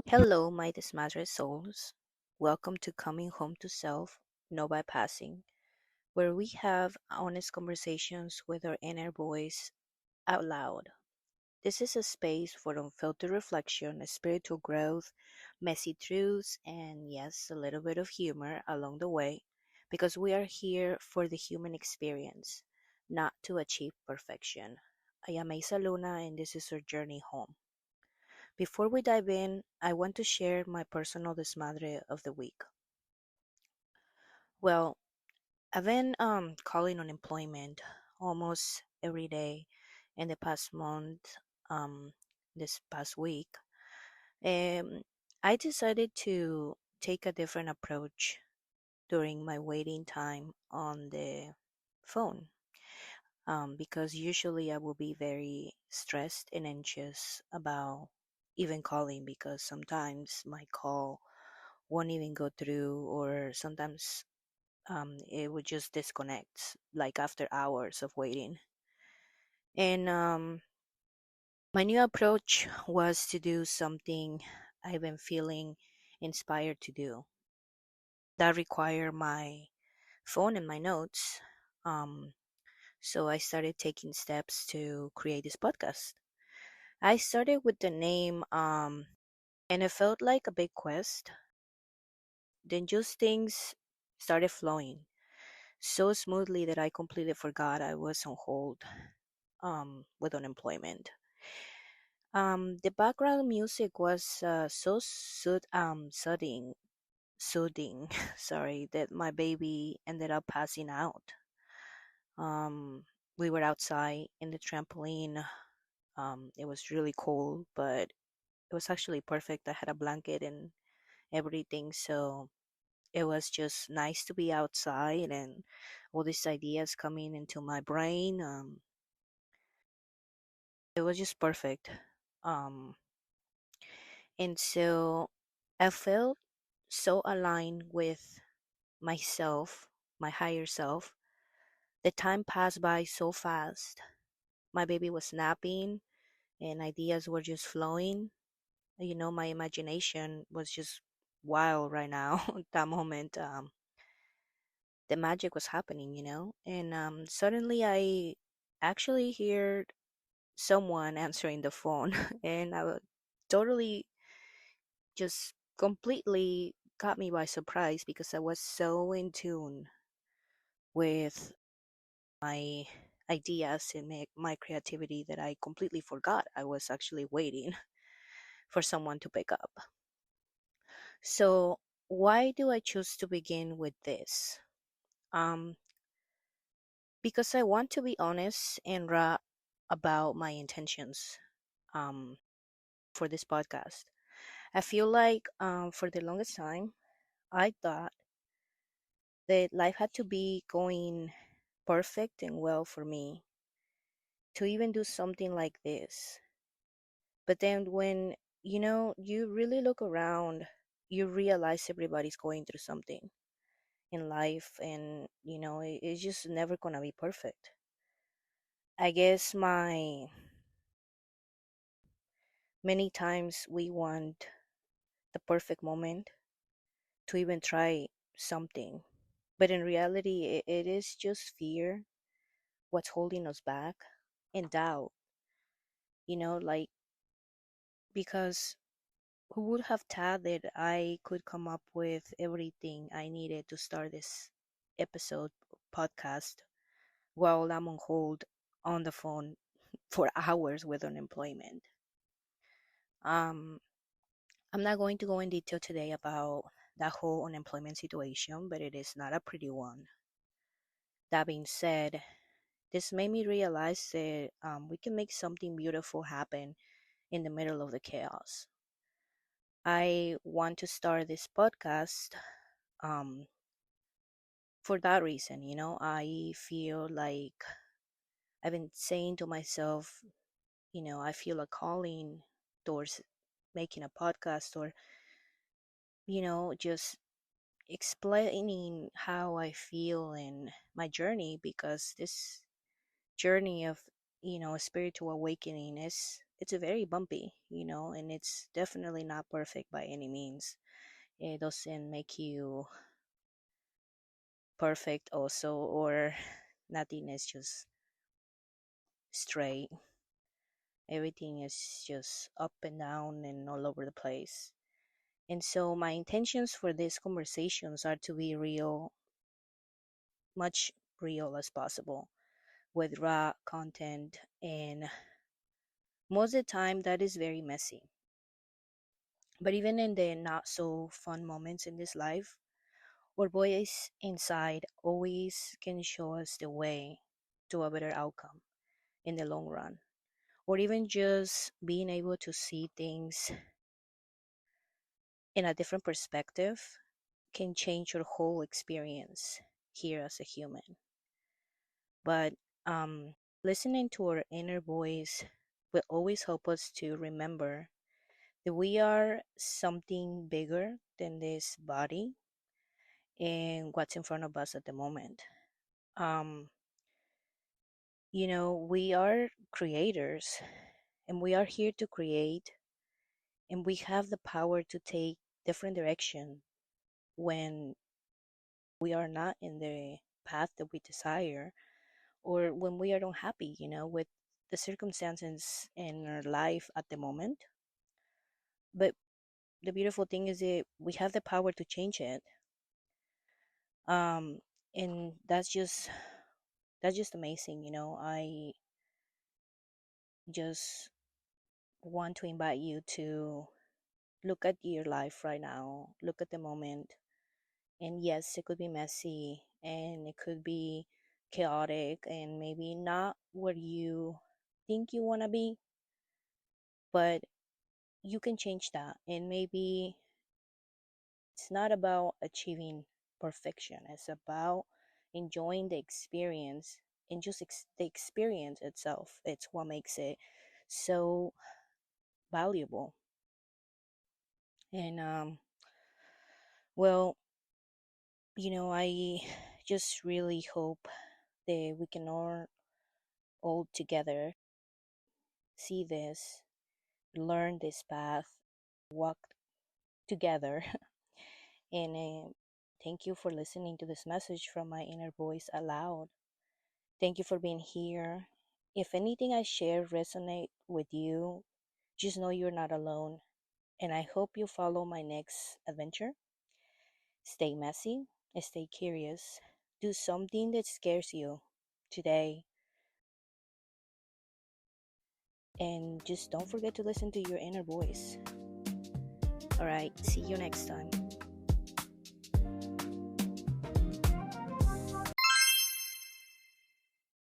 Hello, my desmadre souls. Welcome to Coming Home to Self, No Bypassing, where we have honest conversations with our inner voice out loud. This is a space for unfiltered reflection, spiritual growth, messy truths, and yes, a little bit of humor along the way, because we are here for the human experience, not to achieve perfection. I am Isa Luna, and this is our journey home. Before we dive in, I want to share my personal desmadre of the week. Well, I've been calling unemployment almost every day in the past month, um, this past week. Um, I decided to take a different approach during my waiting time on the phone, because usually I will be very stressed and anxious about even calling because sometimes my call won't even go through, or sometimes it would just disconnect like after hours of waiting. And my new approach was to do something I've been feeling inspired to do that require my phone and my notes. Um, so I started taking steps to create this podcast. I started with the name, and it felt like a big quest. Then just things started flowing so smoothly that I completely forgot I was on hold with unemployment. The background music was so soothing, sorry, that my baby ended up passing out. Um, we were outside in the trampoline. It was really cold, but it was actually perfect. I had a blanket and everything, so it was just nice to be outside and all these ideas coming into my brain. It was just perfect. Um, and so I felt so aligned with myself, my higher self. The time passed by so fast. My baby was napping and ideas were just flowing. My imagination was just wild right now. At that moment, the magic was happening. And suddenly I actually heard someone answering the phone, and I was totally just completely caught me by surprise because I was so in tune with my ideas and my creativity that I completely forgot I was actually waiting for someone to pick up. So, why do I choose to begin with this? Um, because I want to be honest and raw about my intentions um, for this podcast. I feel like for the longest time, I thought that life had to be going perfect and well for me to even do something like this. But then when you really look around, you realize everybody's going through something in life, and it's just never gonna be perfect. I guess my many times we want the perfect moment to even try something, but in reality, it is just fear what's holding us back, and doubt. Like, because who would have thought that I could come up with everything I needed to start this episode podcast while I'm on hold on the phone for hours with unemployment? Um, I'm not going to go in detail today about that whole unemployment situation, but it is not a pretty one. That being said, this made me realize that we can make something beautiful happen in the middle of the chaos. I want to start this podcast um, for that reason. I feel like I've been saying to myself, I feel a calling towards making a podcast, or just explaining how I feel in my journey, because this journey of spiritual awakening is it's a very bumpy, and it's definitely not perfect by any means. It doesn't make you perfect also, or nothing is just straight. Everything is just up and down and all over the place. And so my intentions for these conversations are to be real, much real as possible, with raw content, and most of the time that is very messy. But even in the not so fun moments in this life, our voice inside always can show us the way to a better outcome in the long run. Or even just being able to see things in a different perspective can change your whole experience here as a human. But listening to our inner voice will always help us to remember that we are something bigger than this body and what's in front of us at the moment. Um, we are creators, and we are here to create, and we have the power to take different direction when we are not in the path that we desire, or when we are unhappy, with the circumstances in our life at the moment. But the beautiful thing is that we have the power to change it. um and that's just amazing. I just want to invite you to look at your life right now, look at the moment. And yes, it could be messy and it could be chaotic and maybe not where you think you want to be, but you can change that. And maybe it's not about achieving perfection, it's about enjoying the experience. And just the experience itself, it's what makes it so valuable. And well, I just really hope that we can all together see this, learn this path, walk together. And thank you for listening to this message from my inner voice aloud. Thank you for being here. If anything I share resonate with you, just know you're not alone. And I hope you follow my next adventure. Stay messy, stay curious, do something that scares you today, and just don't forget to listen to your inner voice. All right, see you next time.